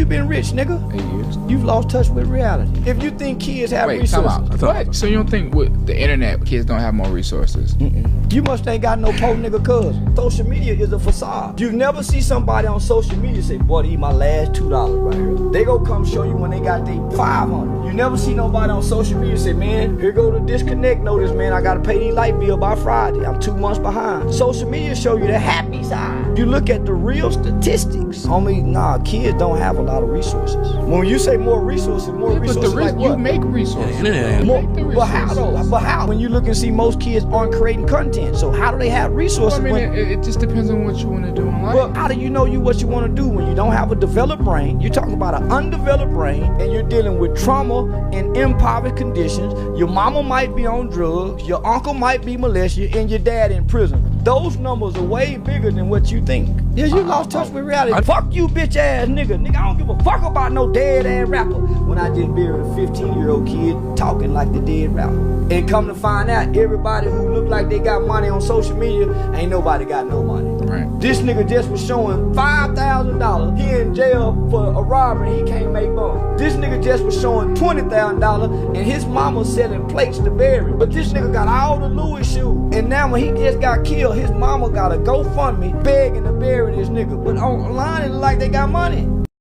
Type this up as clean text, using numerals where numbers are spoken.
been rich, nigga? 8 years. You've lost touch with reality. If you think kids have resources. What? So you don't think with the internet, kids don't have more resources? You must ain't got no poor nigga cousin. Social media is a facade. You never see somebody on social media say, boy, these my last $2 right here. They go come show you when they got their 500. You never see nobody on social media say, man, here go the disconnect notice, man. I gotta pay these light bill by Friday. I'm 2 months behind. Social media show you the happy side. You look at the real statistics. Homie, nah, kids don't have a lot of resources. When you say more resources like what? You make resources. But how though? But how? When you look and see most kids aren't creating content, so how do they have resources? Well, I mean, it just depends on what you want to do in life. Well, how do you know what you want to do when you don't have a developed brain? You're talking about an undeveloped brain, and you're dealing with trauma and impoverished conditions. Your mama might be on drugs, your uncle might be molested, and your dad in prison. Those numbers are way bigger than what you think. Yes, you lost touch with reality. Fuck you, bitch ass nigga. Nigga, I don't give a fuck about no dead ass rapper. When I just buried a 15-year-old kid talking like the dead rapper. And come to find out, everybody who look like they got money on social media, ain't nobody got no money. Right. This nigga just was showing $5,000. He in jail for a robbery, he can't make bond. This nigga just was showing $20,000 and his mama selling plates to bury. But this nigga got all the Louis shoes. And now when he just got killed, his mama got a GoFundMe begging to bury this nigga. But online it look like they got money.